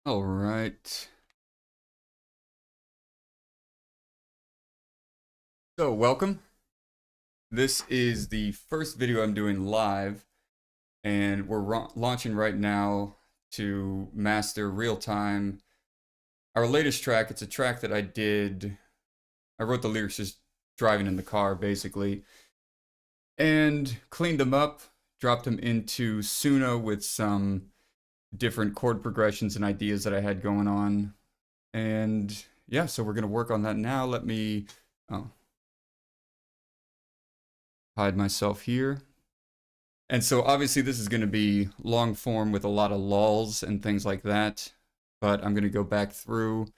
All right. So, welcome. This is the first video I'm doing live, and we're launching right now to master real-time our latest track. It's a track that I wrote the lyrics just driving in the car, basically, and cleaned them up, dropped them into Suno with some different chord progressions and ideas that I had going on. And yeah, so we're going to work on that now. Let me hide myself here. And so obviously this is going to be long form with a lot of lulls and things like that. But I'm going to go back through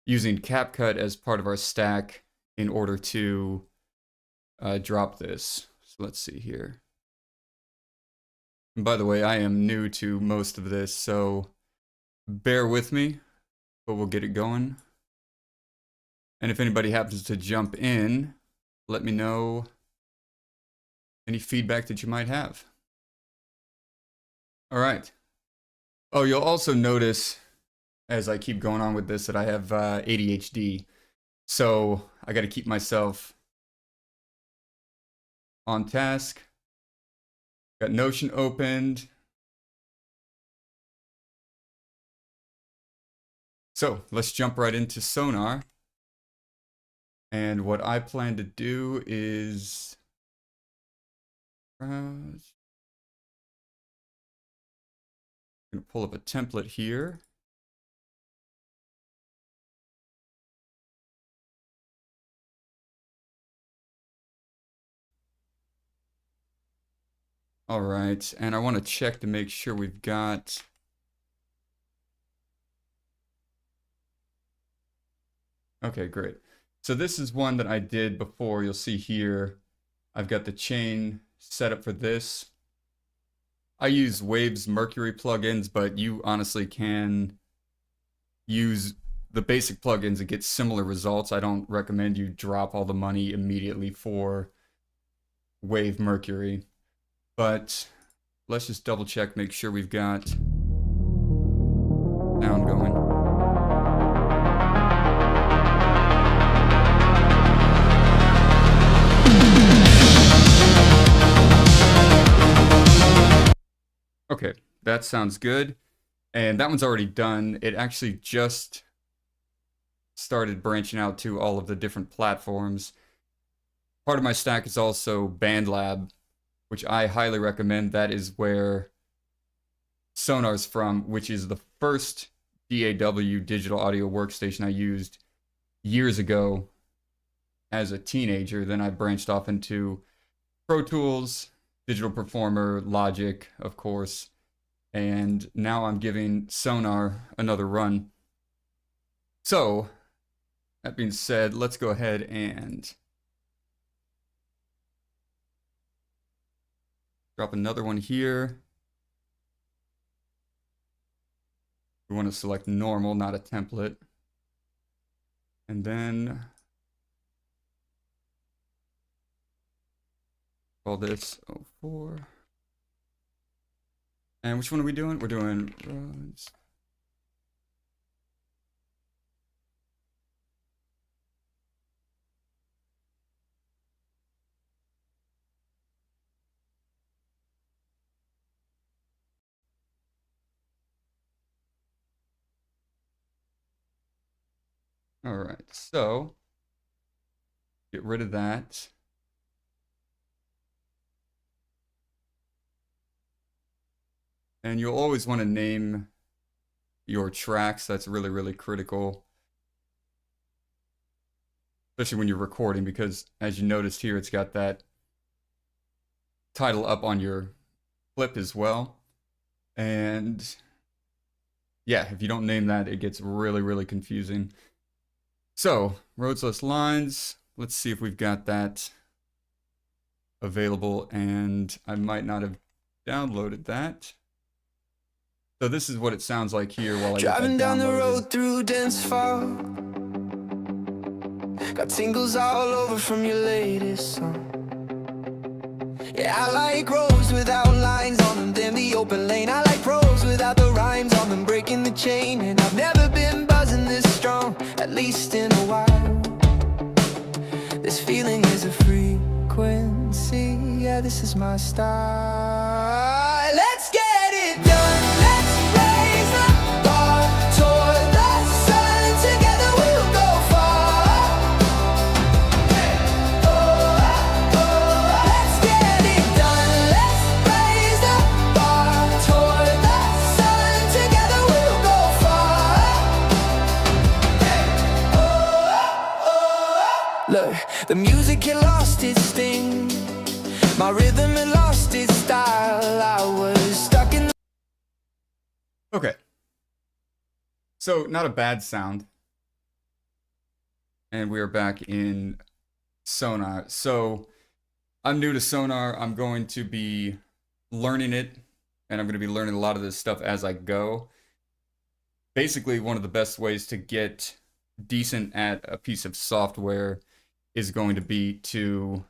using CapCut as part of our stack in order to drop this. So let's see here. And by the way, I am new to most of this, so bear with me, but we'll get it going. And if anybody happens to jump in, let me know any feedback that you might have. All right. Oh, you'll also notice as I keep going on with this that I have ADHD. So I got to keep myself on task. Got Notion opened. So let's jump right into Sonar. And what I plan to do is I'm going to pull up a template here. All right, and I want to check to make sure we've got okay, great. So this is one that I did before. You'll see here, I've got the chain set up for this. I use Waves Mercury plugins, but you honestly can use the basic plugins and get similar results. I don't recommend you drop all the money immediately for Wave Mercury. But let's just double check, make sure we've got sound going. Okay, that sounds good. And that one's already done. It actually just started branching out to all of the different platforms. Part of my stack is also BandLab, which I highly recommend. That is where Sonar's from, which is the first DAW digital audio workstation I used years ago as a teenager. Then I branched off into Pro Tools, Digital Performer, Logic, of course, and now I'm giving Sonar another run. So, that being said, let's go ahead and drop another one here. We want to select normal, not a template. And then call this 04. And which one are we doing? We're doing runs. All right, so get rid of that. And you'll always want to name your tracks. That's really, really critical, especially when you're recording, because as you noticed here, it's got that title up on your clip as well. And yeah, if you don't name that, it gets really, really confusing. So, roadsless lines, let's see if we've got that available, and I might not have downloaded that. So this is what it sounds like here while I driving down the road through dense fog. Got tingles all over from your latest song. Yeah, I like roads without lines on them, then the open lane. I like pros without the rhymes on them, breaking the chain. And I've least in a while. This feeling is a frequency. Yeah, this is my style. Let's get it done. Let's raise the bar toward the sun. Together we'll go far. Oh, oh, oh. Let's get it done. Let's raise the bar toward the sun. Together we'll go far. Oh, oh, oh. Look, the music had lost its sting. My rhythm had lost its style. I was stuck in. Okay. So, not a bad sound. And we are back in Sonar. So, I'm new to Sonar. I'm going to be learning it. And I'm going to be learning a lot of this stuff as I go. Basically, one of the best ways to get decent at a piece of software is going to be to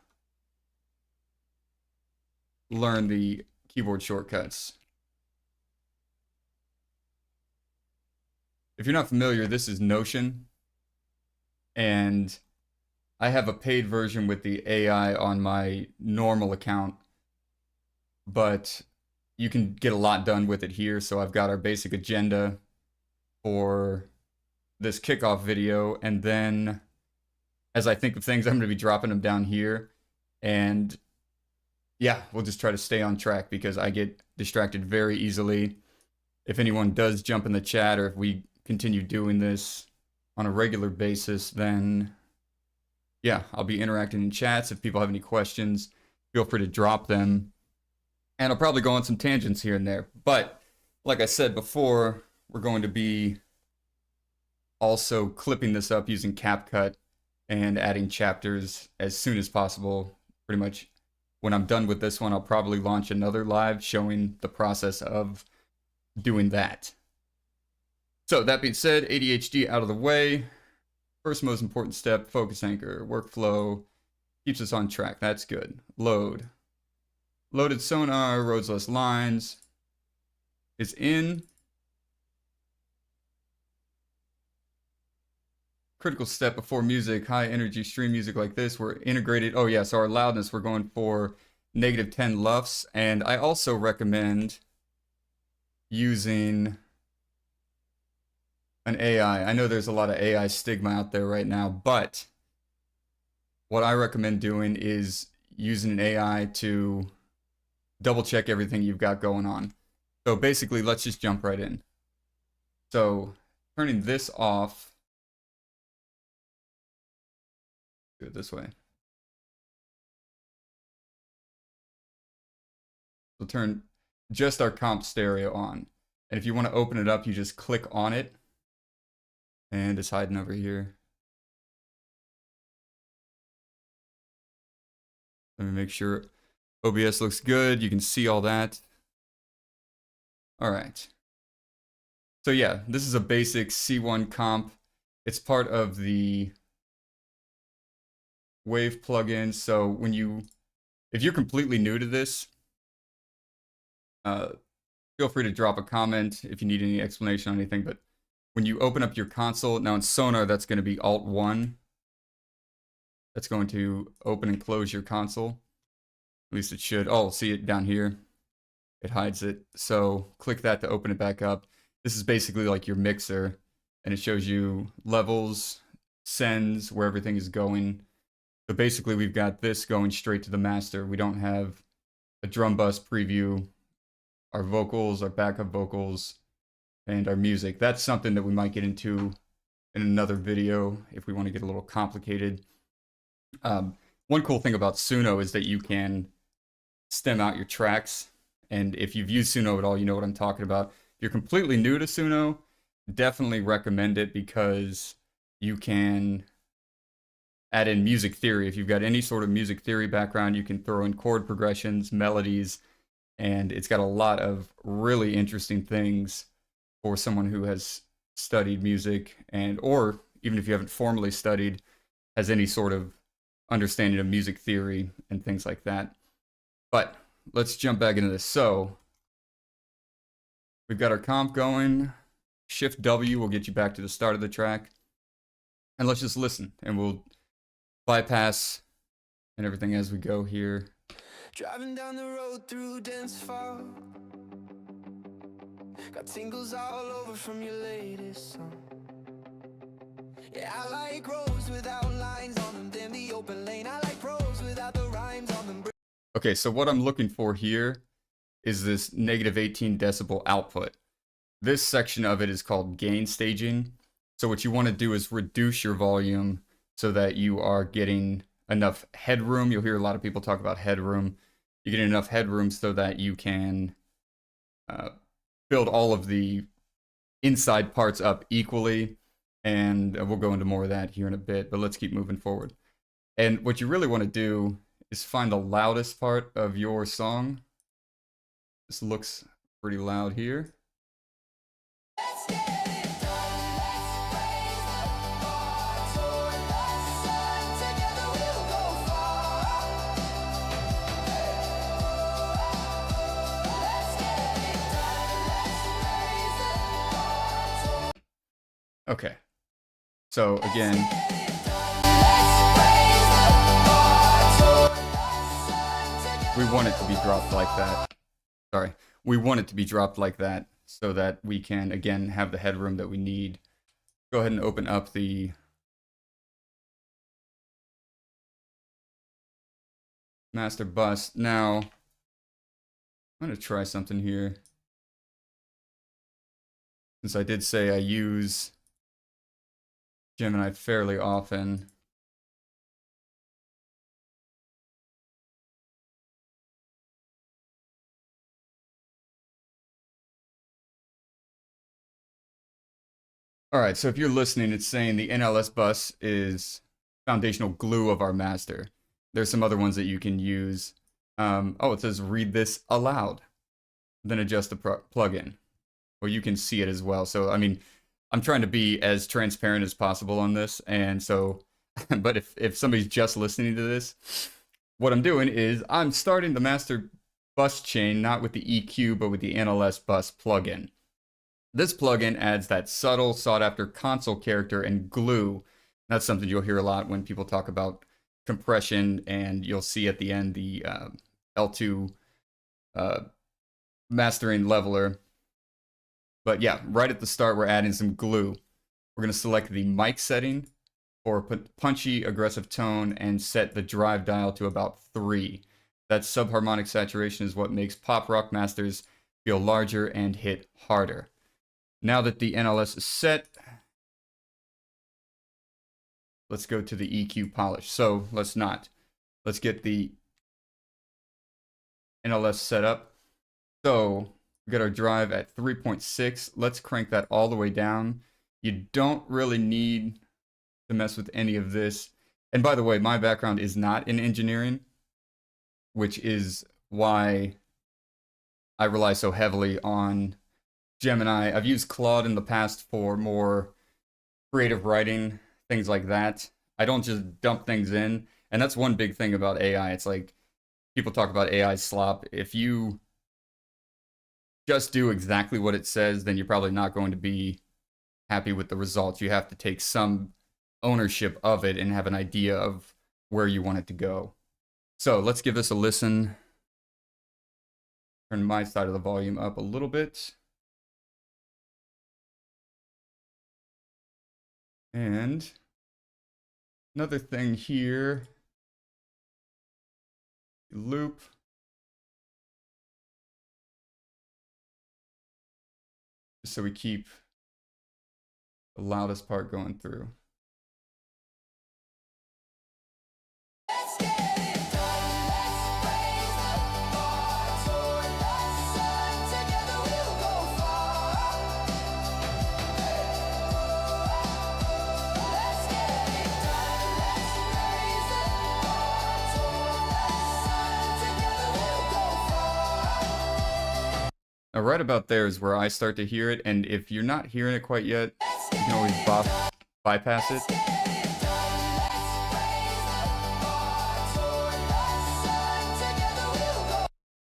learn the keyboard shortcuts. If you're not familiar, this is Notion, and I have a paid version with the AI on my normal account, but you can get a lot done with it here. So I've got our basic agenda for this kickoff video, and then as I think of things, I'm going to be dropping them down here, and yeah, we'll just try to stay on track because I get distracted very easily. If anyone does jump in the chat, or if we continue doing this on a regular basis, then yeah, I'll be interacting in chats. If people have any questions, feel free to drop them. And I'll probably go on some tangents here and there. But like I said before, we're going to be also clipping this up using CapCut and adding chapters as soon as possible. Pretty much when I'm done with this one, I'll probably launch another live showing the process of doing that. So that being said, ADHD out of the way. First most important step, focus anchor, workflow, keeps us on track. That's good. Load. Loaded Sonar, roads less lines is in. Critical step before music, high energy stream music like this, we're integrated. Oh yeah, so our loudness, we're going for -10 LUFS. And I also recommend using an AI. I know there's a lot of AI stigma out there right now, but what I recommend doing is using an AI to double check everything you've got going on. So basically, let's just jump right in. So turning this off, do it this way. We'll turn just our comp stereo on. And if you want to open it up, you just click on it. And it's hiding over here. Let me make sure OBS looks good. You can see all that. All right. So yeah, this is a basic C1 comp. It's part of the Wave plugin. So if you're completely new to this, feel free to drop a comment if you need any explanation on anything. But when you open up your console, now in Sonar, that's going to be Alt-1. That's going to open and close your console. At least it should. Oh, see it down here. It hides it. So click that to open it back up. This is basically like your mixer, and it shows you levels, sends, where everything is going. So basically we've got this going straight to the master. We don't have a drum bus preview, our vocals, our backup vocals, and our music. That's something that we might get into in another video if we want to get a little complicated. One cool thing about Suno is that you can stem out your tracks. And if you've used Suno at all, you know what I'm talking about. If you're completely new to Suno, definitely recommend it because you can add in music theory. If you've got any sort of music theory background, you can throw in chord progressions, melodies, and it's got a lot of really interesting things for someone who has studied music, and or even if you haven't formally studied, has any sort of understanding of music theory and things like that. But let's jump back into this. So we've got our comp going. Shift W will get you back to the start of the track. And let's just listen, and we'll bypass and everything as we go here. Driving down the road through dense fog, got tingles all over from your latest song. Yeah, I like roads without lines on them, then the open lane. I like pros without the rhymes on them. Okay, so what I'm looking for here is this negative 18 decibel output. This section of it is called gain staging. So what you want to do is reduce your volume so that you are getting enough headroom. You'll hear a lot of people talk about headroom. You get enough headroom so that you can build all of the inside parts up equally. And we'll go into more of that here in a bit, but let's keep moving forward. And what you really want to do is find the loudest part of your song. This looks pretty loud here. Okay, so again, we want it to be dropped like that. Sorry, we want it to be dropped like that so that we can, again, have the headroom that we need. Go ahead and open up the master bus. Now, I'm going to try something here. Since I did say I use Gemini fairly often. All right, so if you're listening, it's saying the NLS bus is foundational glue of our master. There's some other ones that you can use. Oh, it says read this aloud, then adjust the plugin. Well, you can see it as well. So, I mean, I'm trying to be as transparent as possible on this. And so, but if somebody's just listening to this, what I'm doing is I'm starting the master bus chain, not with the EQ, but with the NLS bus plugin. This plugin adds that subtle, sought-after console character and glue. That's something you'll hear a lot when people talk about compression, and you'll see at the end the L2 mastering leveler. But yeah, right at the start, we're adding some glue. We're going to select the mic setting for punchy, aggressive tone and set the drive dial to about 3. That subharmonic saturation is what makes pop rock masters feel larger and hit harder. Now that the NLS is set, let's go to the EQ polish. So let's get the NLS set up. So we got our drive at 3.6. Let's crank that all the way down. You don't really need to mess with any of this. And by the way, my background is not in engineering, which is why I rely so heavily on Gemini. I've used Claude in the past for more creative writing, things like that. I don't just dump things in. And that's one big thing about AI. It's like people talk about AI slop. If you just do exactly what it says, then you're probably not going to be happy with the results. You have to take some ownership of it and have an idea of where you want it to go. So let's give this a listen. Turn my side of the volume up a little bit. And another thing here, loop. So we keep the loudest part going through. Now, right about there is where I start to hear it, and if you're not hearing it quite yet, you can always bypass it.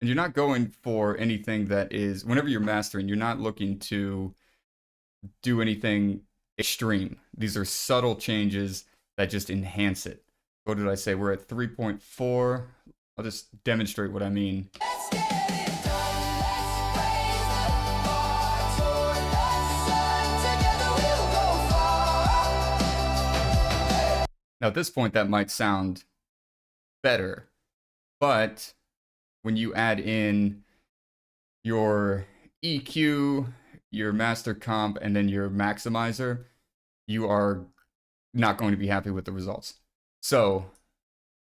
And you're not going for anything that is, whenever you're mastering, you're not looking to do anything extreme. These are subtle changes that just enhance it. What did I say? We're at 3.4. I'll just demonstrate what I mean. Let's get it done. Let's praise the Lord toward the sun. Together we'll go far. Now, at this point, that might sound better, but when you add in your EQ, your master comp, and then your maximizer, you are not going to be happy with the results. So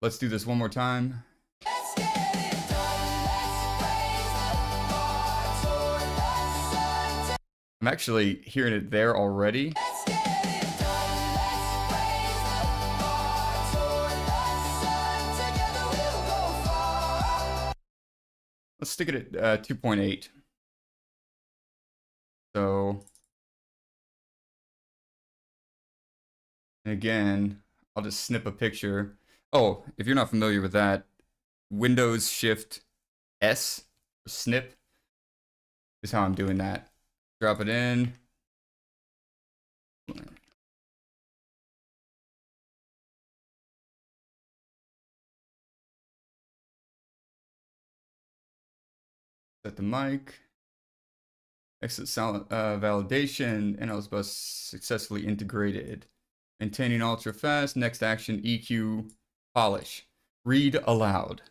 let's do this one more time. Let's get it done. Let's praise the Lord toward the sun. I'm actually hearing it there already. Let's get it done. Let's praise the Lord toward the sun. Together we'll go far. Let's stick it at 2.8. So again, I'll just snip a picture. Oh, if you're not familiar with that, Windows Shift S, snip, is how I'm doing that. Drop it in. Set the mic. Exit validation. NLS bus successfully integrated. Maintaining ultra fast. Next action EQ polish. Read aloud.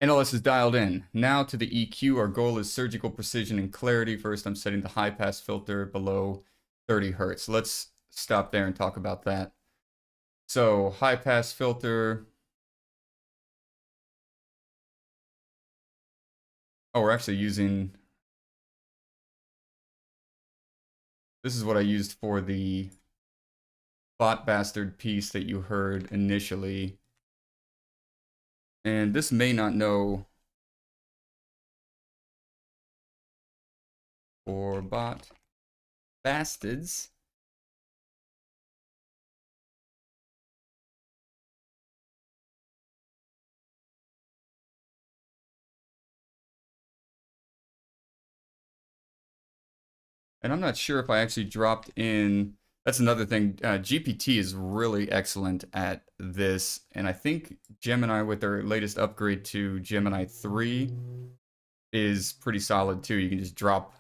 NLS is dialed in. Now to the EQ. Our goal is surgical precision and clarity. First, I'm setting the high pass filter below 30 Hertz. Let's stop there and talk about that. So, high pass filter. Oh, we're actually using... This is what I used for the bot bastard piece that you heard initially. And this may not know for bot bastards. And I'm not sure if I actually dropped in. That's another thing. GPT is really excellent at this. And I think Gemini, with their latest upgrade to Gemini 3, is pretty solid too. You can just drop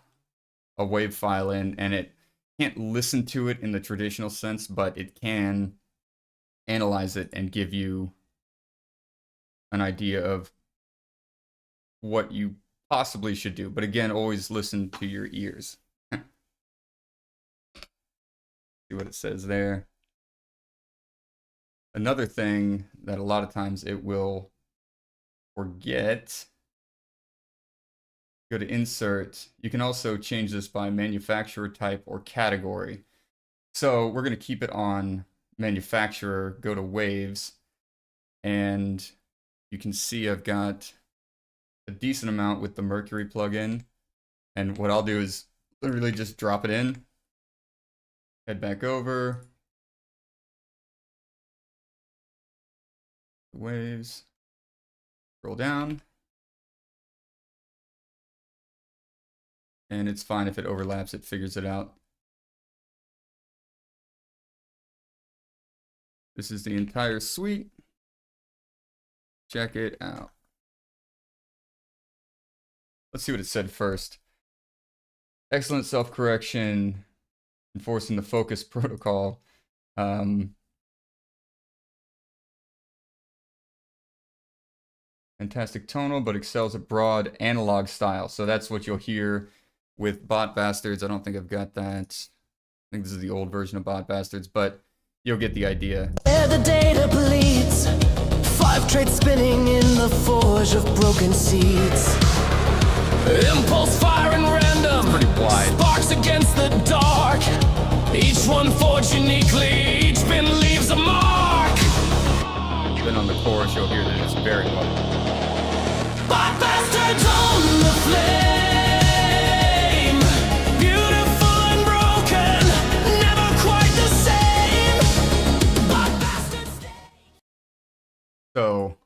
a WAV file in, and it can't listen to it in the traditional sense, but it can analyze it and give you an idea of what you possibly should do. But again, always listen to your ears. See what it says there. Another thing that a lot of times it will forget. Go to insert. You can also change this by manufacturer type or category. So we're going to keep it on manufacturer. Go to waves. And you can see I've got a decent amount with the Mercury plugin. And what I'll do is literally just drop it in. Head back over. Waves. Scroll down. And it's fine if it overlaps, it figures it out. This is the entire suite. Check it out. Let's see what it said first. Excellent self-correction. Enforcing the focus protocol. Fantastic tonal, but excels at broad analog style. So that's what you'll hear with Bot Bastards. I don't think I've got that. I think this is the old version of Bot Bastards, but you'll get the idea. Where the data bleeds, 5 traits spinning in the forge of broken seeds. Impulse firing random, It's pretty wide. sparks against the dark. Each one forged uniquely, each pin leaves a mark. Then on the chorus, you'll hear that it's very low. Bot bastards on the flame, beautiful and broken, never quite the same. Bot bastards. So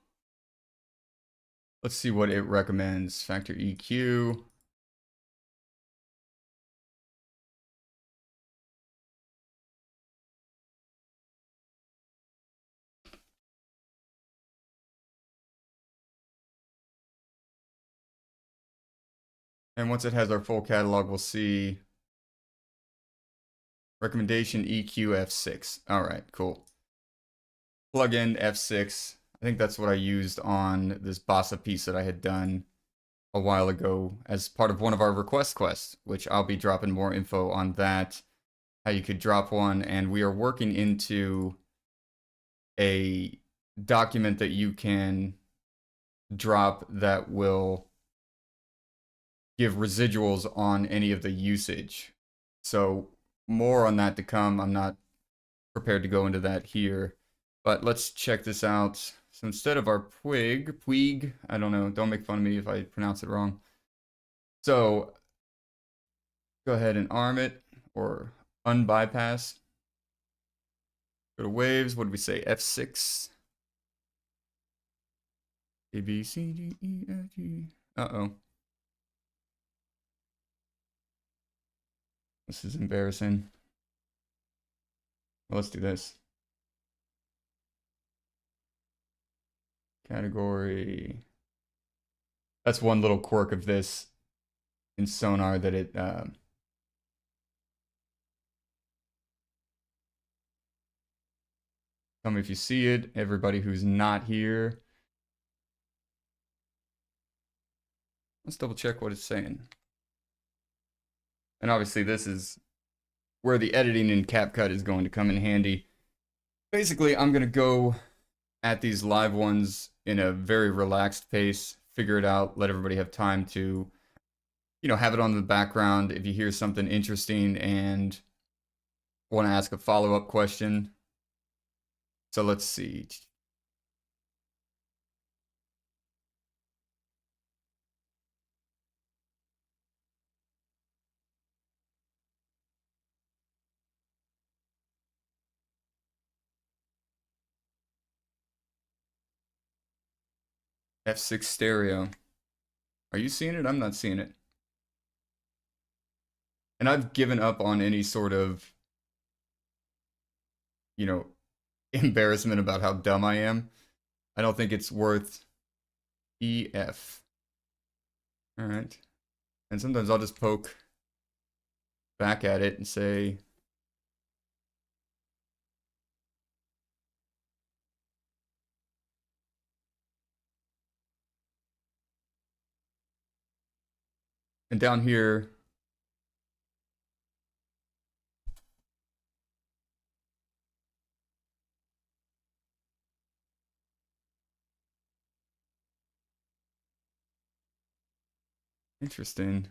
let's see what it recommends. Factor EQ. And once it has our full catalog, we'll see recommendation EQ F6. All right, cool. Plug in F6. I think that's what I used on this Bossa piece that I had done a while ago as part of one of our request quests, which I'll be dropping more info on that, how you could drop one. And we are working into a document that you can drop that will give residuals on any of the usage. So more on that to come. I'm not prepared to go into that here, but let's check this out. So instead of our Puig, I don't know, don't make fun of me if I pronounce it wrong. So go ahead and arm it or unbypass. Go to waves, what did we say, F6? A, B, C, D, E, F, G. Uh-oh. This is embarrassing. Well, let's do this. Category. That's one little quirk of this in Sonar that it tell me if you see it, everybody who's not here. Let's double check what it's saying. And obviously this is where the editing in CapCut is going to come in handy. Basically, I'm going to go at these live ones in a very relaxed pace, figure it out, let everybody have time to, you know, have it on the background if you hear something interesting and want to ask a follow-up question. So let's see. F6 stereo. Are you seeing it? I'm not seeing it. And I've given up on any sort of, you know, embarrassment about how dumb I am. I don't think it's worth EF. All right. And sometimes I'll just poke back at it and say, and down here, interesting.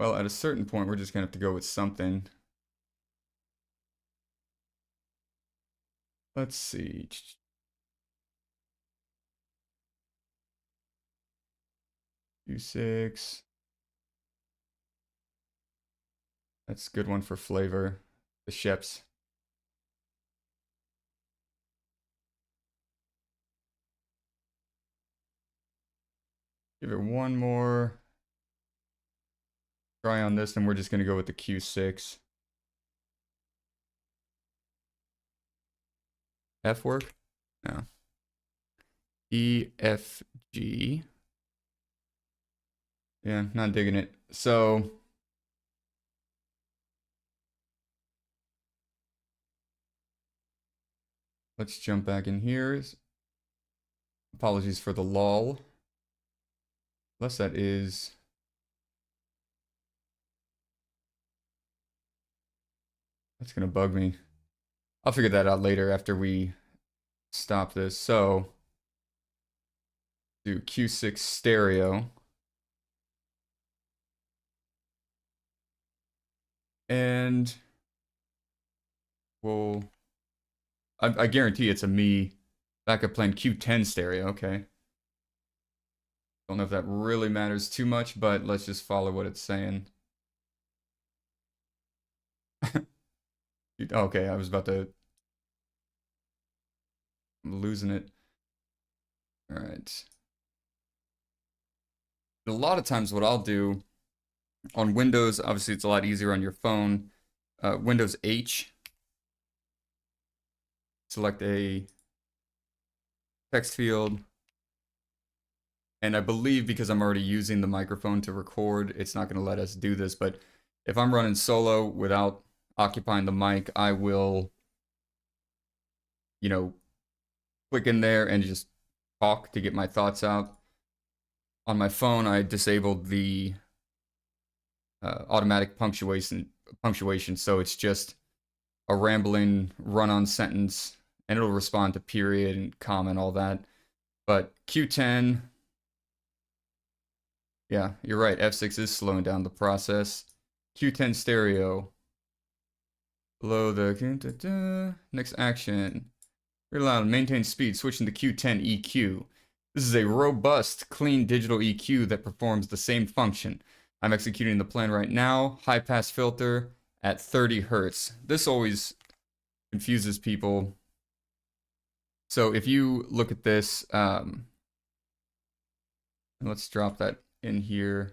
Well, at a certain point, we're just gonna have to go with something. Let's see. U6. That's a good one for flavor. The Sheps. Give it one more try on this, and we're just going to go with the Q6. F work? No. E, F, G. Yeah, not digging it. So let's jump back in here. Apologies for the lull. Unless that is... That's gonna bug me. I'll figure that out later after we stop this. So do Q6 stereo. And we'll... I guarantee it's a me backup plan Q10 stereo. Okay. Don't know if that really matters too much, but let's just follow what it's saying. Okay, I was about to... I'm losing it. All right. A lot of times what I'll do on Windows, obviously it's a lot easier on your phone. Windows H. Select a text field. And I believe because I'm already using the microphone to record, it's not going to let us do this. But if I'm running solo without occupying the mic, I will, you know, click in there and just talk to get my thoughts out. On my phone, I disabled the automatic punctuation, so it's just a rambling run-on sentence, and it'll respond to period and comma and all that. But Q10, yeah, you're right. F6 is slowing down the process. Q10 stereo. Below the next action. Very loud. Maintain speed. Switching to Q10 EQ. This is a robust, clean digital EQ that performs the same function. I'm executing the plan right now. High pass filter at 30 hertz. This always confuses people. So if you look at this, let's drop that in here.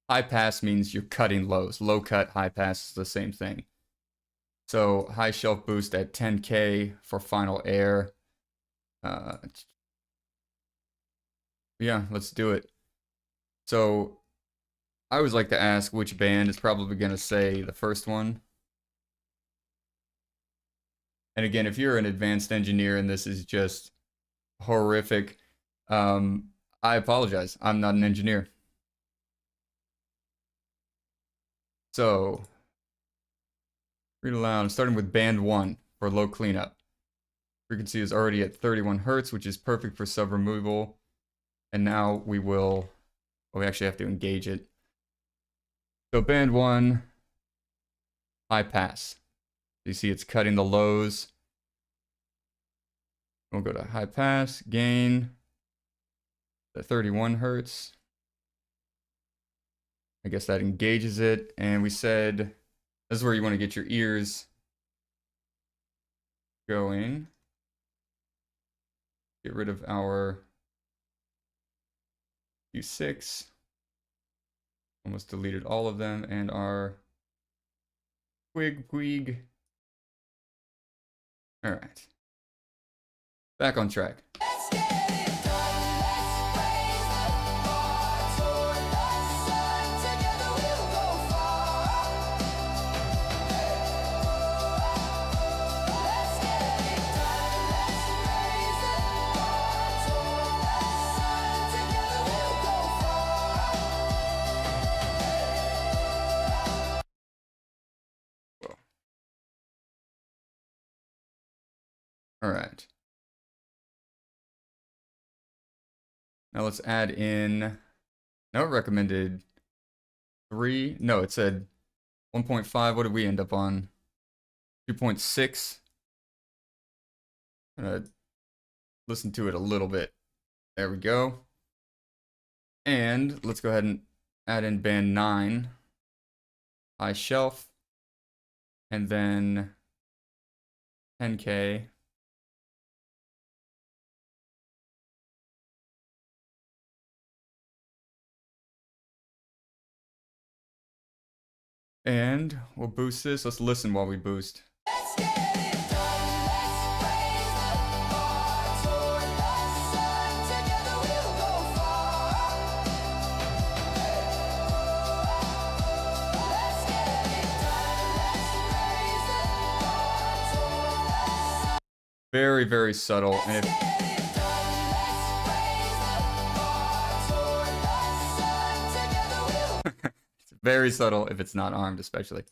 High pass means you're cutting lows. Low cut, high pass is the same thing. So high shelf boost at 10K for final air. Yeah, let's do it. So I always like to ask which band is probably going to say the first one. And again, if you're an advanced engineer and this is just horrific, I apologize. I'm not an engineer. So, read aloud, starting with band 1 for low cleanup. Frequency is already at 31 hertz, which is perfect for sub removal. And now we will, well, we actually have to engage it. So band 1, high pass. You see it's cutting the lows. We'll go to high pass, gain, at 31 hertz. I guess that engages it. And we said, this is where you want to get your ears going. Get rid of our Q6. Almost deleted all of them. And our Quig. All right. Back on track. All right. Now let's add in, no, it recommended 3. No, it said 1.5. What did we end up on? 2.6. I'm gonna listen to it a little bit. There we go. And let's go ahead and add in band 9. High shelf. And then 10K. And we'll boost this. Let's listen while we boost. Very, very subtle. And it's very subtle if it's not armed, especially.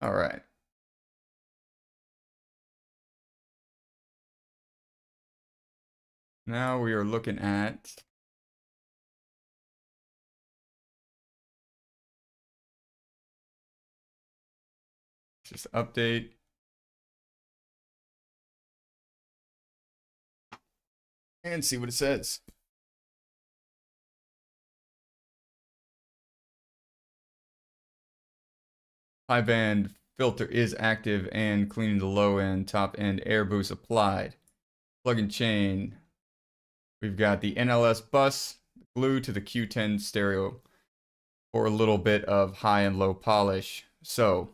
All right. Now we are looking at Just update. And see what it says. High band filter is active and cleaning the low end, top end air boost applied. Plug and chain. We've got the NLS bus glued to the Q10 stereo for a little bit of high and low polish. So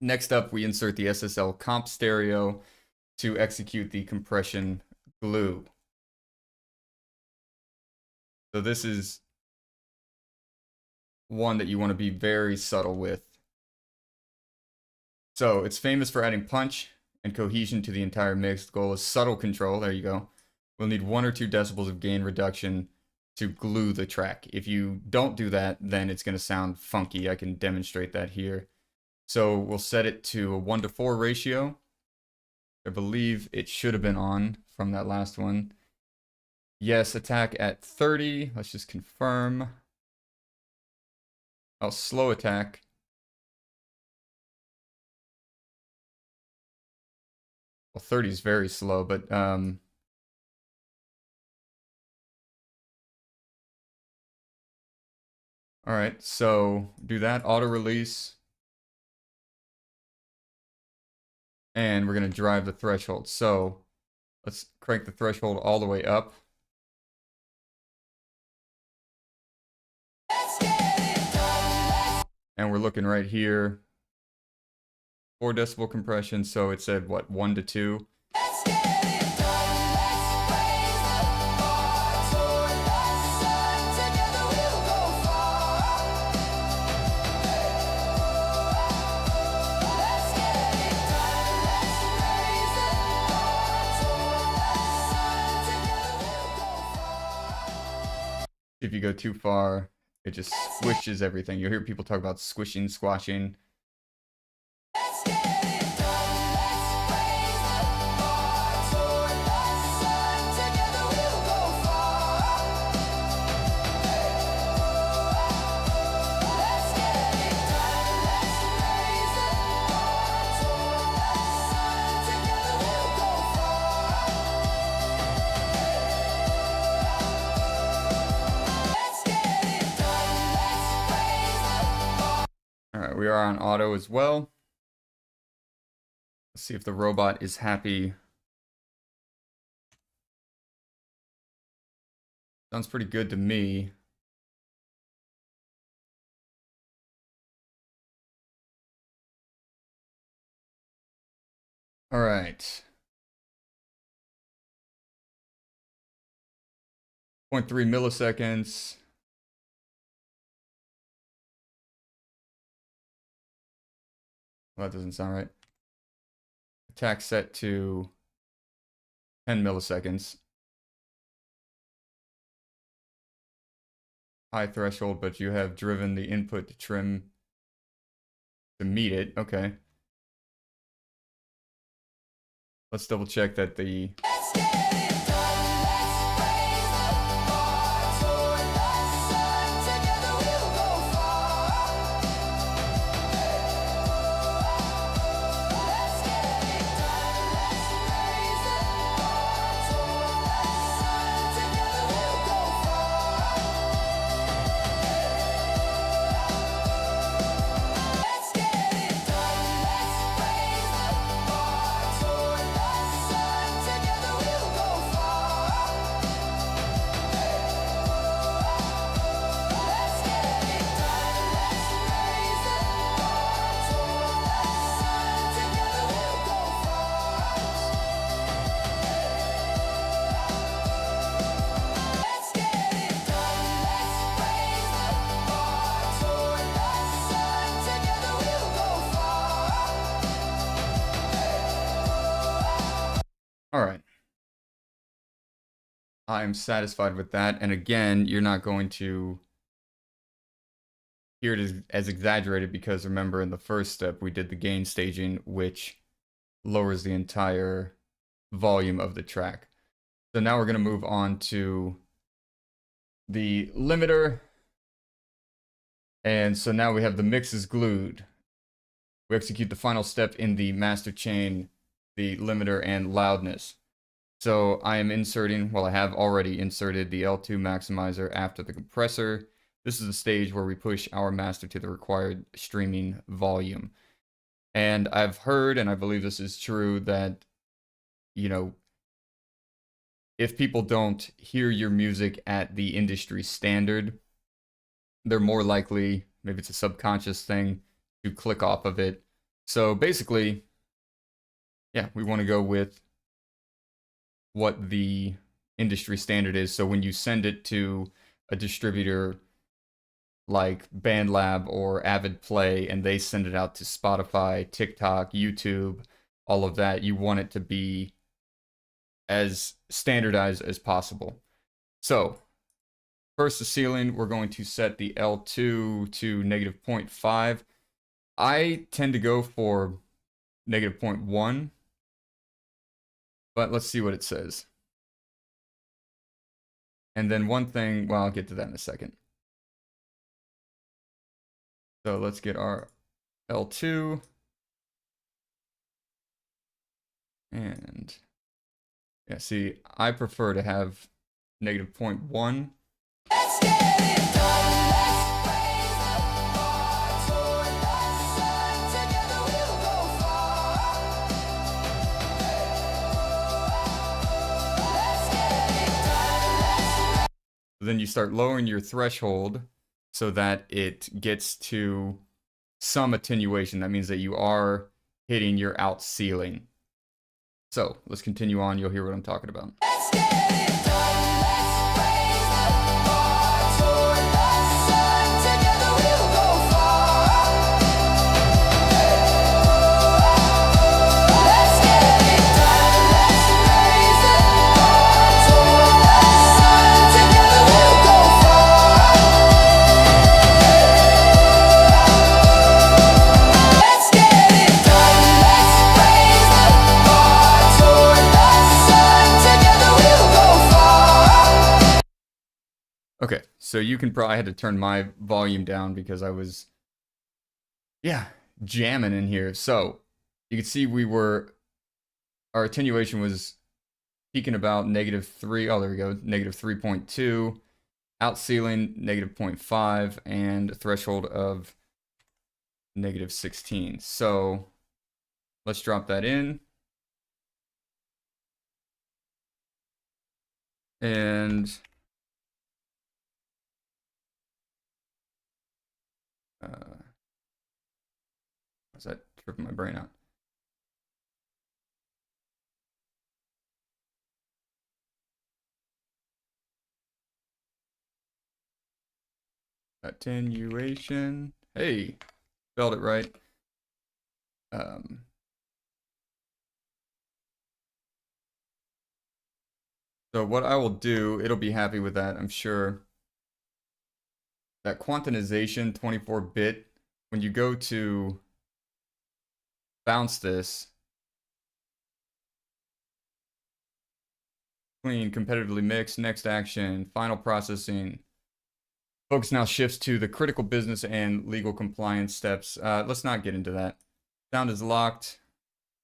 next up, we insert the SSLComp stereo to execute the compression glue. So this is one that you want to be very subtle with. So it's famous for adding punch and cohesion to the entire mix. The goal is subtle control. There you go. We'll need 1 or 2 decibels of gain reduction to glue the track. If you don't do that, then it's going to sound funky. I can demonstrate that here. So we'll set it to a 1:4 ratio. I believe it should have been on from that last one. Yes, attack at 30. Let's just confirm. Oh, slow attack. Well, 30 is very slow, but all right, so do that, auto release. And we're going to drive the threshold. So let's crank the threshold all the way up. And we're looking right here. 4 decibel compression, so it said what, 1 to 2. If you go too far, it just squishes everything. You'll hear people talk about squishing, squashing. We are on auto as well. Let's see if the robot is happy. Sounds pretty good to me. All right. 0.3 milliseconds. Well, that doesn't sound right. Attack set to 10 milliseconds. High threshold, but you have driven the input to trim to meet it. Okay. Let's double check that the... All right. I'm satisfied with that. And again, you're not going to hear it as exaggerated because remember in the first step, we did the gain staging, which lowers the entire volume of the track. So now we're going to move on to the limiter. And so now we have the mix is glued. we execute the final step in the master chain, the limiter and loudness. So I am inserting, well, I have already inserted the L2 maximizer after the compressor. This is the stage where we push our master to the required streaming volume. And I've heard, and I believe this is true, that, you know, if people don't hear your music at the industry standard, they're more likely, maybe it's a subconscious thing, to click off of it. So basically, yeah, we want to go with what the industry standard is. So when you send it to a distributor like BandLab or Avid Play, and they send it out to Spotify, TikTok, YouTube, all of that, you want it to be as standardized as possible. So first, the ceiling, we're going to set the L2 to negative 0.5. I tend to go for negative 0.1, but let's see what it says. And then one thing, well, I'll get to that in a second. So let's get our L2. And yeah, see, I prefer to have negative 0.1. Let's get it done. Let's raise the bar toward the sun. Together we'll go far. Let's get it done. Then you start lowering your threshold so that it gets to some attenuation. That means that you are hitting your out ceiling. So let's continue on. You'll hear what I'm talking about. Let's get it done. Let's raise the bar toward the sun. Together we'll go far. Let's get it done. Let's raise the bar toward the sun. Together we'll go far. Let's get it done. Let's raise the bar toward the sun. Together we'll go far. Okay, so you can probably, I had to turn my volume down because I was, yeah, jamming in here. So you can see our attenuation was peaking about -3. Oh, there we go, -3.2. Out ceiling, -0.5, and a threshold of -16. So let's drop that in. And what's that tripping my brain out? Attenuation. Hey, spelled it right. So what I will do, it'll be happy with that, I'm sure. That quantization 24-bit, when you go to bounce this, clean, competitively mixed, next action, final processing. Focus now shifts to the critical business and legal compliance steps. Let's not get into that. Sound is locked,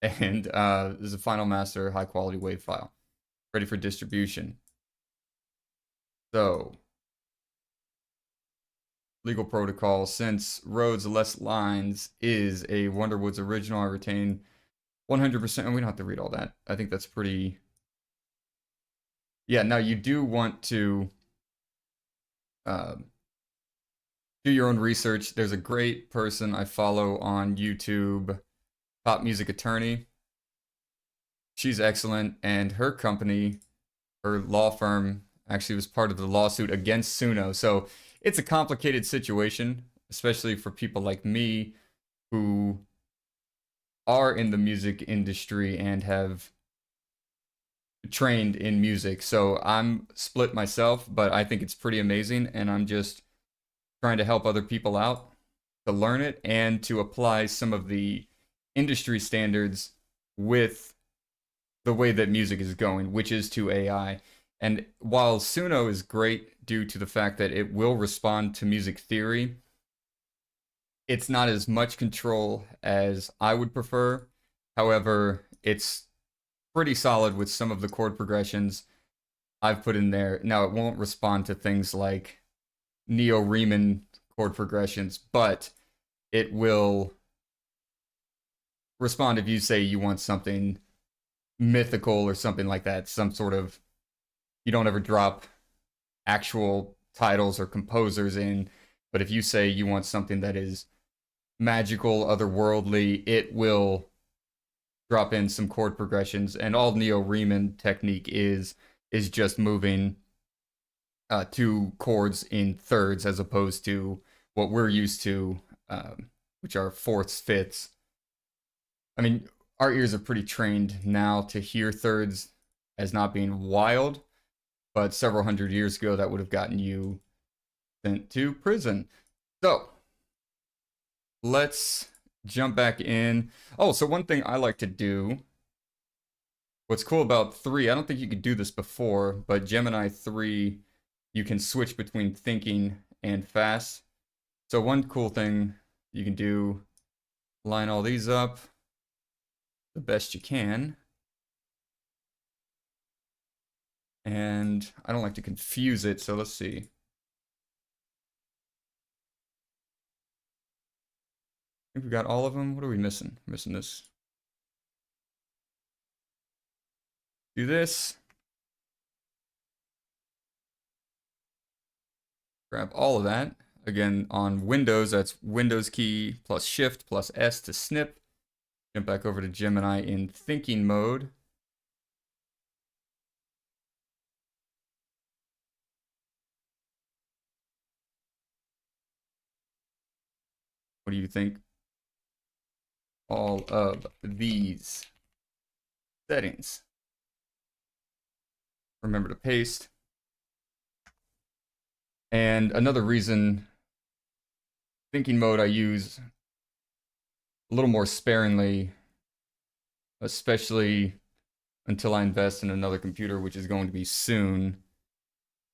and this is a final master high quality WAV file, ready for distribution. So, legal protocol, since roads less lines is a Wunderwoods original, I retain 100%, and we don't have to read all that. I think that's pretty, yeah, now you do want to do your own research. There's a great person I follow on YouTube, Pop Music Attorney. She's excellent, and her company, her law firm, actually was part of the lawsuit against Suno. So it's a complicated situation, especially for people like me who are in the music industry and have trained in music. So I'm split myself, but I think it's pretty amazing, and I'm just trying to help other people out to learn it and to apply some of the industry standards with the way that music is going, which is to AI. And while Suno is great due to the fact that it will respond to music theory, it's not as much control as I would prefer. However, it's pretty solid with some of the chord progressions I've put in there. Now, it won't respond to things like Neo-Riemann chord progressions, but it will respond if you say you want something mythical or something like that, some sort of, you don't ever drop actual titles or composers in, but if you say you want something that is magical, otherworldly, it will drop in some chord progressions. And all Neo-Riemann technique is just moving two chords in thirds as opposed to what we're used to, which are fourths, fifths. I mean, our ears are pretty trained now to hear thirds as not being wild, but several hundred years ago that would have gotten you sent to prison. So let's jump back in. Oh, so one thing I like to do, what's cool about 3, I don't think you could do this before, but Gemini 3, you can switch between thinking and fast. So one cool thing you can do, line all these up the best you can. And I don't like to confuse it, so let's see. I think we got all of them. What are we missing? We're missing this. Do this. Grab all of that. Again, on Windows, that's Windows key plus Shift plus S to snip. Jump back over to Gemini in thinking mode. What do you think? All of these settings. Remember to paste. And another reason, thinking mode I use a little more sparingly, especially until I invest in another computer, which is going to be soon.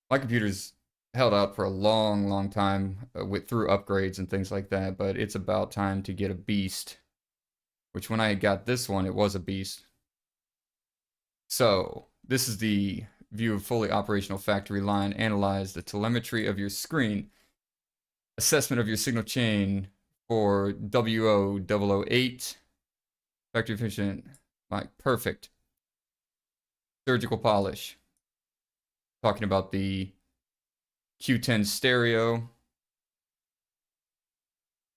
My computer's held out for a long time through upgrades and things like that, but it's about time to get a beast, which when I got this one, it was a beast. So this is the view of fully operational factory line. Analyze the telemetry of your screen. Assessment of your signal chain for WO008. Factory efficient. Like, perfect. Surgical polish. Talking about the Q10 stereo.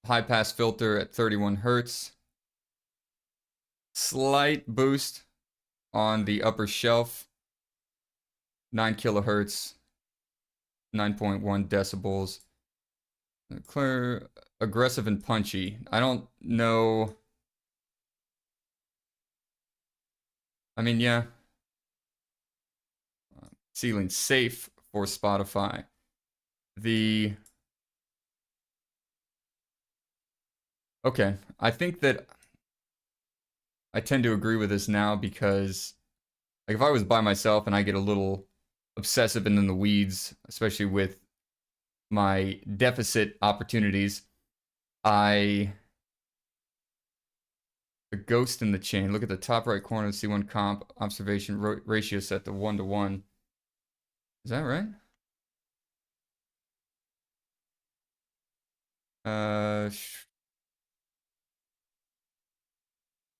High pass filter at 31 Hertz. Slight boost on the upper shelf. 9 kilohertz. 9.1 decibels. Clear, aggressive, and punchy. I don't know. I mean, yeah. Ceiling safe for Spotify. Okay, I think that I tend to agree with this now because, like, if I was by myself and I get a little obsessive and in the weeds, especially with my deficit opportunities, the ghost in the chain. Look at the top right corner of C1 comp observation ratio set to 1:1. Is that right?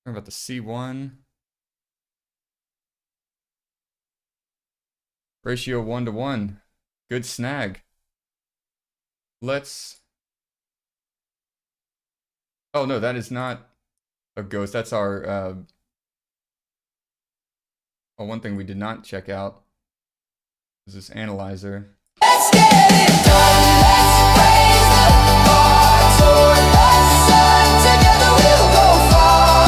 About the C1 ratio 1:1. Good snag. Let's. Oh no, that is not a ghost. That's our. One thing we did not check out is this analyzer. Let's get it done. Let's raise the bar toward the sun. Together we'll go far.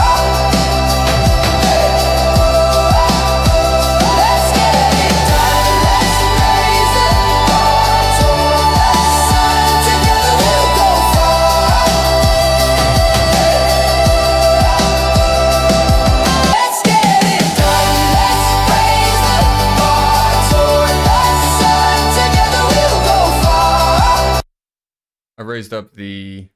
Let's get it done. Let's raise the bar toward the sun. Together we'll go far. Let's get it done. Let's raise the bar toward the sun. Together we'll go far. I raised up the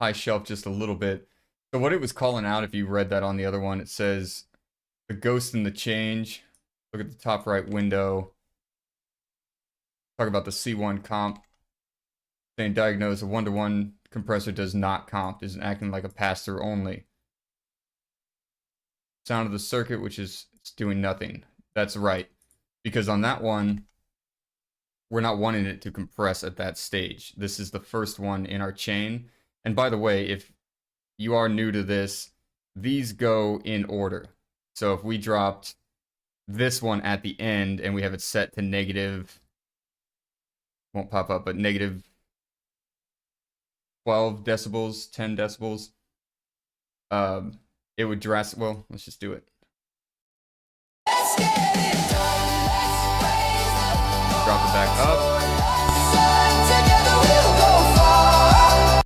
high shelf just a little bit. So what it was calling out, if you read that on the other one, it says the ghost and the change. Look at the top right window. Talk about the C1 comp. Saying diagnose a 1-to-1 compressor does not comp, isn't acting like a pass-through only. Sound of the circuit, which is doing nothing. That's right. Because on that one, we're not wanting it to compress at that stage. This is the first one in our chain. And by the way, if you are new to this, these go in order. So if we dropped this one at the end and we have it set to negative, won't pop up, but negative 12 decibels, 10 decibels, it would drastically, well, let's just do it. Let's get it done. Let's raise the Drop it back up. sun. Together we'll go far.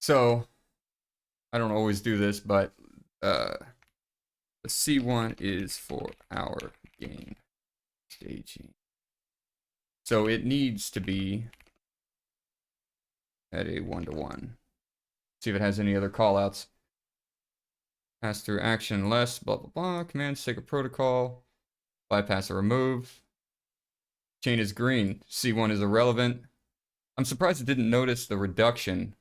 So, I don't always do this, but the C1 is for our gain staging. So it needs to be at a 1-to-1. See if it has any other callouts. Pass through action less, blah, blah, blah. Commands take a protocol. Bypass or remove. Chain is green. C1 is irrelevant. I'm surprised it didn't notice the reduction.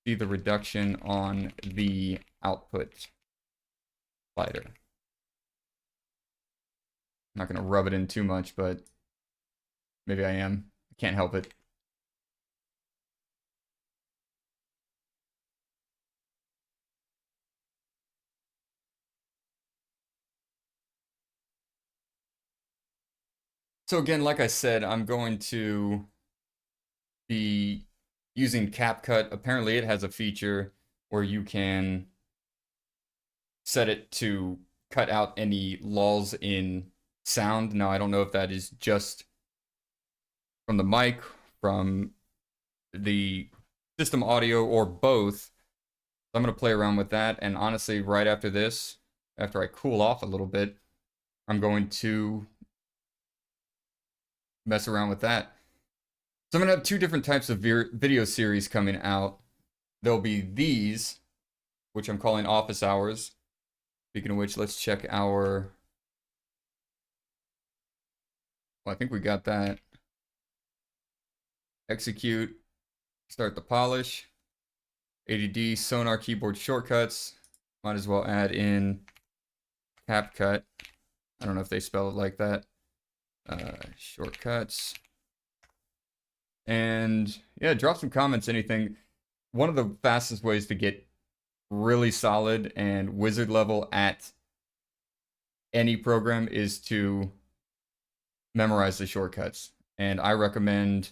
See the reduction on the output slider. I'm not going to rub it in too much, but maybe I am. I can't help it. So again, like I said, I'm going to be using CapCut. Apparently it has a feature where you can set it to cut out any lulls in sound. Now, I don't know if that is just from the mic, from the system audio, or both. I'm going to play around with that, and honestly, right after this, after I cool off a little bit, I'm going to mess around with that. So I'm going to have two different types of video series coming out. There'll be these, which I'm calling office hours. Speaking of which, let's check our... Well, I think we got that. Execute. Start the polish. ADD, Sonar keyboard shortcuts. Might as well add in CapCut. I don't know if they spell it like that. Shortcuts. And yeah, drop some comments, anything. One of the fastest ways to get really solid and wizard level at any program is to memorize the shortcuts. And I recommend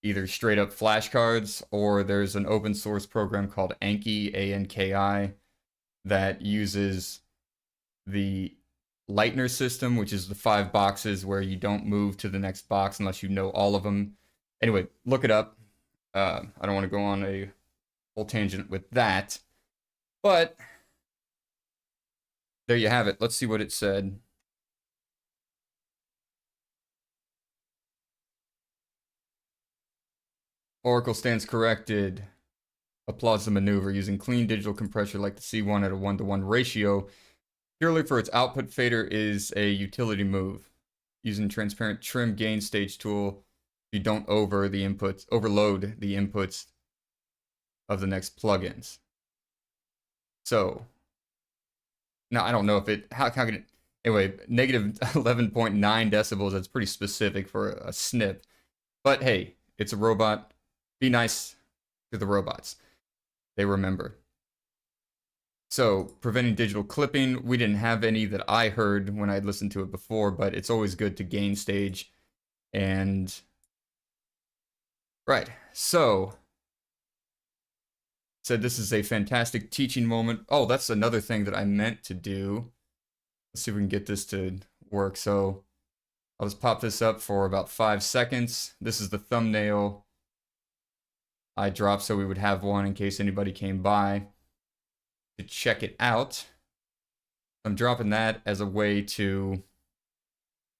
either straight up flashcards, or there's an open source program called Anki, A-N-K-I, that uses the Lightner system, which is the 5 boxes where you don't move to the next box unless you know all of them. Anyway, look it up. I don't want to go on a whole tangent with that, but there you have it. Let's see what it said. Oracle stands corrected. Applauds the maneuver using clean digital compressor like the C1 at a 1-to-1 ratio. Purely for its output fader is a utility move. Using transparent trim gain stage tool, you don't overload the inputs of the next plugins. So now I don't know if it how can it anyway, negative 11.9 decibels, that's pretty specific for a snip. But hey, it's a robot. Be nice to the robots. They remember. So, preventing digital clipping, we didn't have any that I heard when I'd listened to it before, but it's always good to gain stage. And, right, so, said this is a fantastic teaching moment. Oh, that's another thing that I meant to do. Let's see if we can get this to work. So, I'll just pop this up for about 5 seconds. This is the thumbnail I dropped, so we would have one in case anybody came by to check it out. I'm dropping that as a way to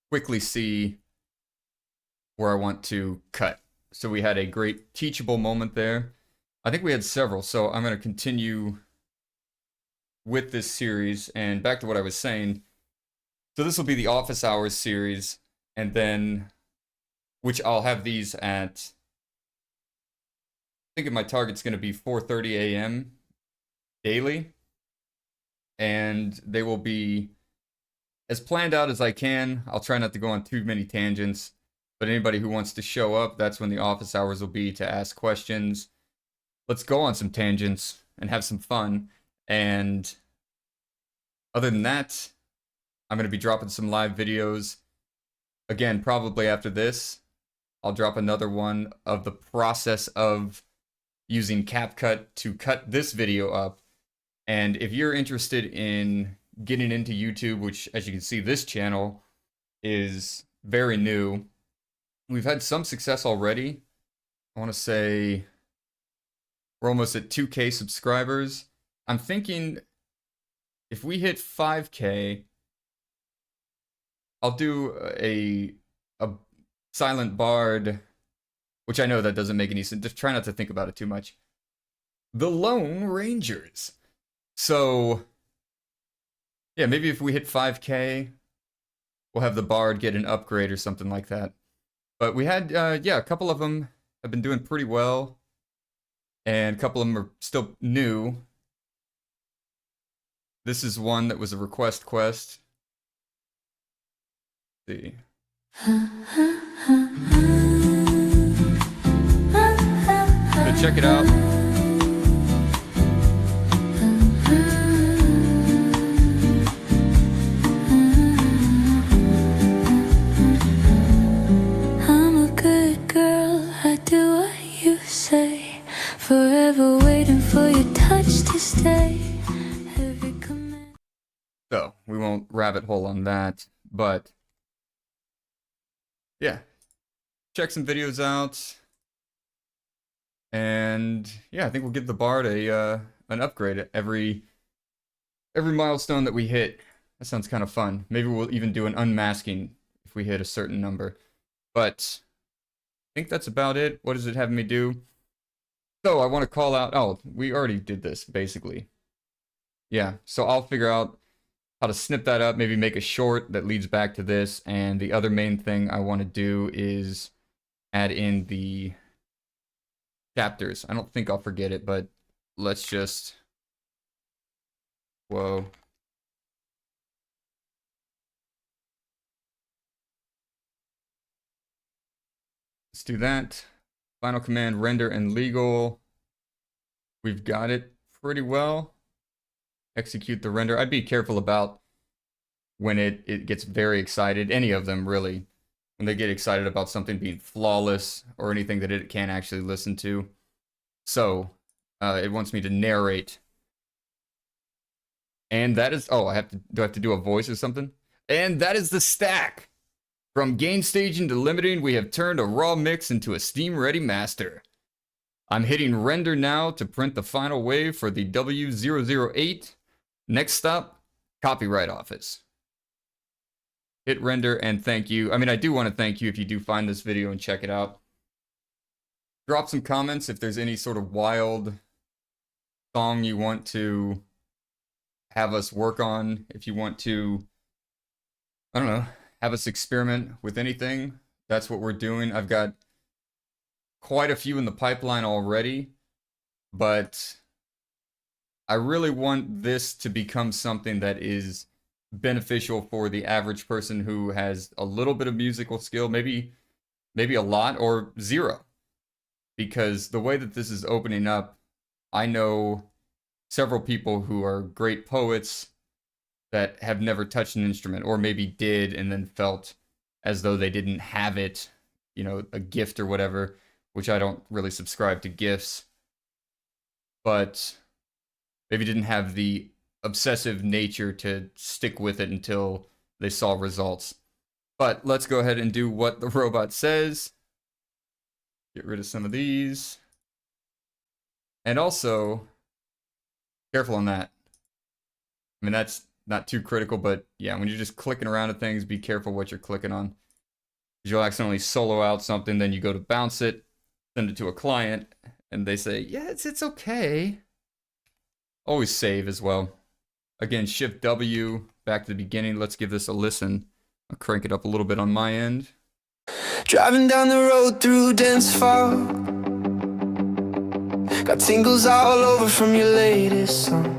quickly see where I want to cut. So we had a great teachable moment there. I think we had several, so I'm going to continue with this series. And back to what I was saying. So this will be the office hours series, and then, which I'll have these at, I think my target's going to be 4:30 a.m. daily. And they will be as planned out as I can. I'll try not to go on too many tangents. But anybody who wants to show up, that's when the office hours will be, to ask questions. Let's go on some tangents and have some fun. And other than that, I'm going to be dropping some live videos. Again, probably after this, I'll drop another one of the process of using CapCut to cut this video up. And if you're interested in getting into YouTube, which, as you can see, this channel is very new. We've had some success already. I want to say we're almost at 2K subscribers. I'm thinking if we hit 5K, I'll do a silent bard, which I know that doesn't make any sense. Just try not to think about it too much. The Lone Rangers. So, yeah, maybe if we hit 5K, we'll have the bard get an upgrade or something like that. But we had, yeah, a couple of them have been doing pretty well. And a couple of them are still new. This is one that was a request quest. Let's see. So check it out. Forever waiting for your touch to stay. So, we won't rabbit hole on that, but yeah. Check some videos out. And yeah, I think we'll give the bard an upgrade at every milestone that we hit. That sounds kind of fun. Maybe we'll even do an unmasking if we hit a certain number. But I think that's about it. What does it have me do? So I want to call out, oh, we already did this, basically. Yeah, so I'll figure out how to snip that up, maybe make a short that leads back to this, and the other main thing I want to do is add in the chapters. I don't think I'll forget it, but let's just, whoa. Let's do that. Final command, render and legal. We've got it pretty well. Execute the render. I'd be careful about when it gets very excited. Any of them, really. When they get excited about something being flawless or anything that it can't actually listen to. So, it wants me to narrate. And that is, oh, do I have to do a voice or something? And that is the stack. From gain staging to limiting, we have turned a raw mix into a Steam-ready master. I'm hitting render now to print the final wave for the W008. Next stop, copyright office. Hit render and thank you. I mean, I do want to thank you if you do find this video and check it out. Drop some comments if there's any sort of wild song you want to have us work on. If you want to, I don't know, have us experiment with anything, that's what we're doing. I've got quite a few in the pipeline already, but I really want this to become something that is beneficial for the average person who has a little bit of musical skill, maybe a lot or zero. Because the way that this is opening up, I know several people who are great poets that have never touched an instrument, or maybe did and then felt as though they didn't have it, you know, a gift or whatever, which I don't really subscribe to gifts, but maybe didn't have the obsessive nature to stick with it until they saw results. But let's go ahead and do what the robot says. Get rid of some of these. And also, careful on that. I mean, that's not too critical, but yeah, when you're just clicking around at things, be careful what you're clicking on. You'll accidentally solo out something, then you go to bounce it, send it to a client, and they say, yeah, it's okay. Always save as well. Again, Shift W, back to the beginning. Let's give this a listen. I'll crank it up a little bit on my end. Driving down the road through dense fog, got tingles all over from your latest song.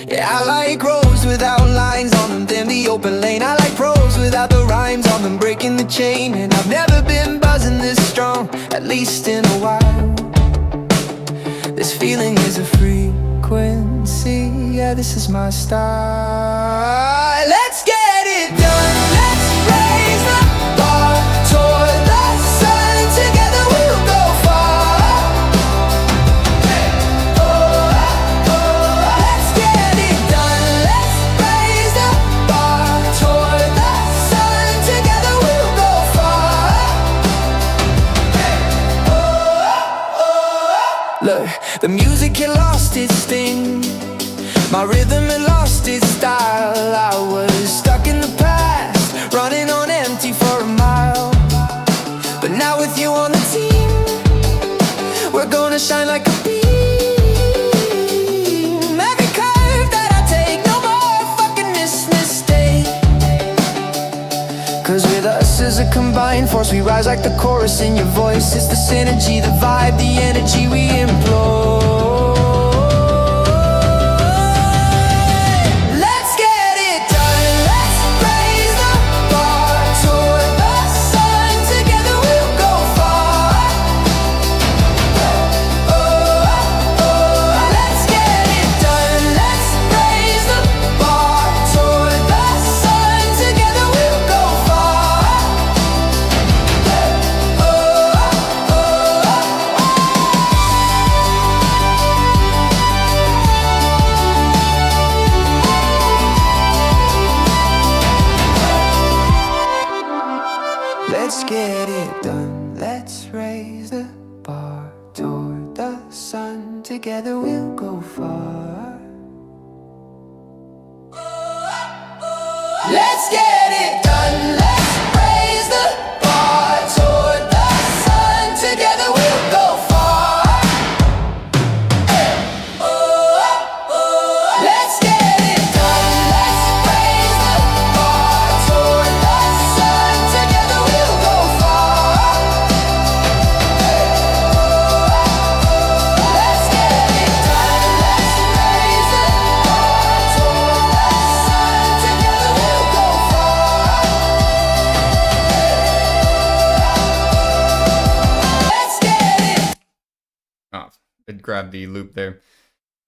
Yeah, I like roads without lines on them, then the open lane. I like pros without the rhymes on them, breaking the chain. And I've never been buzzing this strong, at least in a while. This feeling is a frequency, yeah, this is my style. Let's get it done, let's raise the bar toward the sun. Together we'll go far. Oh, oh, let's get it done, let's raise the bar toward the sun. Together we'll go far. Look, the music had lost its sting, my rhythm had lost its style. I was stuck in the past, running on empty for a mile. But now with you on the team, we're gonna shine like a beam. Every curve that I take, no more fucking this mistake. Cause with us as a combined force, we rise like the chorus in your voice. It's the synergy, the vibe, the energy we employ. Let's get it done, let's raise the bar toward the sun. Together we'll go far. Oh, oh, let's get it done, let's raise the bar toward the sun. Together we'll go far. Oh, let's get it done, let's raise the bar toward the sun. Together we'll go far. Let's get it done, let's raise the bar toward the sun. Together we'll go far. Let's get it done, let's raise the bar toward the sun. Together we'll go far. Let's get it done, let's raise the bar toward the sun. Together we'll go far. Let's get it. Oh, it grabbed the loop there.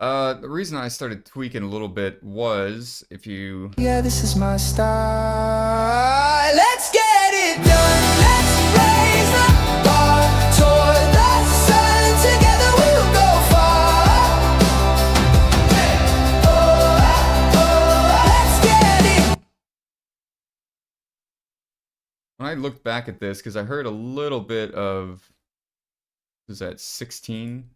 The reason I started tweaking a little bit was if you Yeah, this is my style. Let's get it done. Let's raise the bar toward the sun. Together we'll go far. Oh, let's get it. when I looked back at this, because I heard a little bit of, was that 16?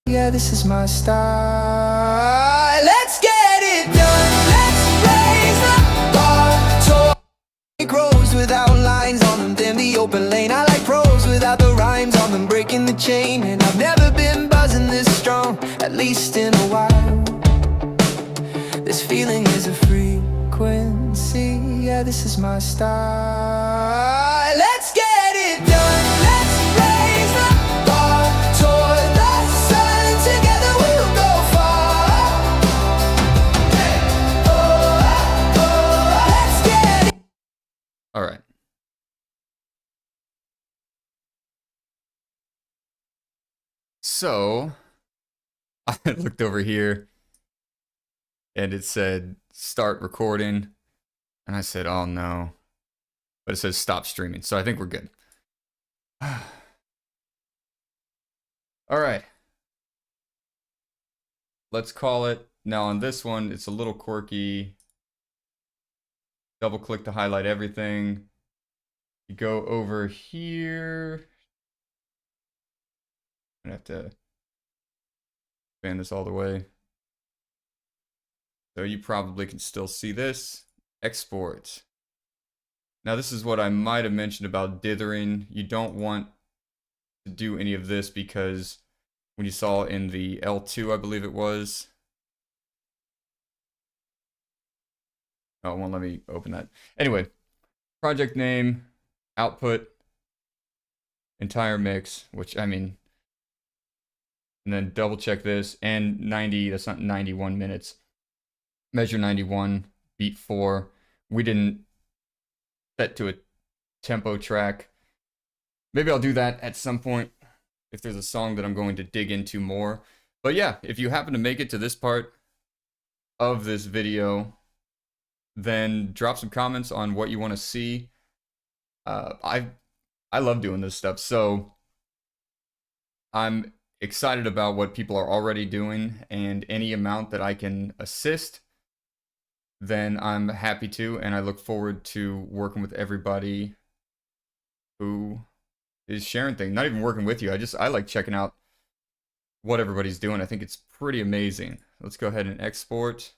Yeah, this is my style. Let's get it done. Let's raise the bar toward. It grows without lines on them, then the open lane. I like pros without the rhymes on them, breaking the chain. And I've never been buzzing this strong, at least in a while. This feeling is a frequency, yeah, this is my style. Let's get it done, let's raise the bar toward the sun. Together we'll go far. Oh, let's get it. All right. So, I looked over here and it said start recording. And I said, oh no. But it says stop streaming. So I think we're good. All right. Let's call it. Now on this one, it's a little quirky. Double click to highlight everything. You go over here. I'm gonna have to expand this all the way. So you probably can still see this. Export. Now this is what I might have mentioned about dithering. You don't want to do any of this because when you saw in the L2, I believe it was. Oh, it won't let me open that. Anyway, project name, output, entire mix, which I mean, and then double check this, and 90, that's not 91 minutes. Measure 91, beat 4. We didn't set to a tempo track. Maybe I'll do that at some point if there's a song that I'm going to dig into more. But yeah, if you happen to make it to this part of this video, then drop some comments on what you want to see. I love doing this stuff, so I'm excited about what people are already doing, and any amount that I can assist, then I'm happy to, and I look forward to working with everybody who is sharing things. Not even working with you, I like checking out what everybody's doing. I think it's pretty amazing. Let's go ahead and export,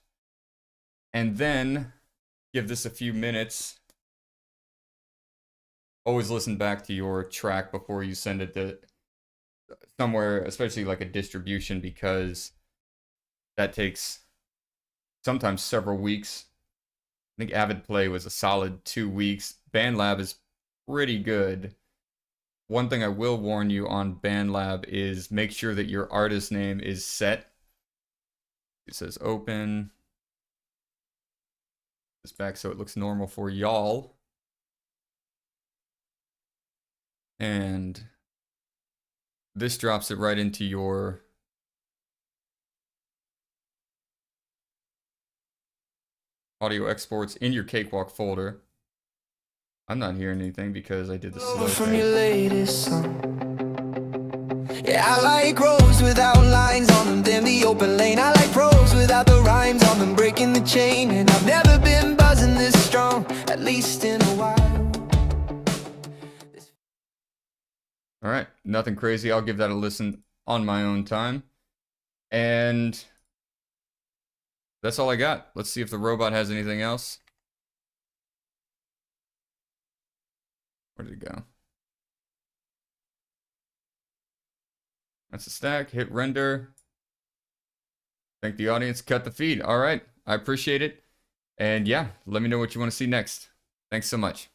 and then give this a few minutes. Always listen back to your track before you send it to somewhere, especially like a distribution, because that takes sometimes several weeks. I think Avid Play was a solid 2 weeks. BandLab is pretty good. One thing I will warn you on BandLab is make sure that your artist name is set. It says open this back so it looks normal for y'all. And this drops it right into your audio exports in your Cakewalk folder. I'm not hearing anything because I did the slow From thing. your latest song. Yeah, I like roads without lines on them, then the open lane. I like pros without the rhymes on them, breaking the chain. And I've never been buzzing this strong, at least in a while. All right, nothing crazy. I'll give that a listen on my own time. And that's all I got. Let's see if the robot has anything else. Where did it go? That's a stack. Hit render. Thank the audience. Cut the feed. All right. I appreciate it. And yeah, let me know what you want to see next. Thanks so much.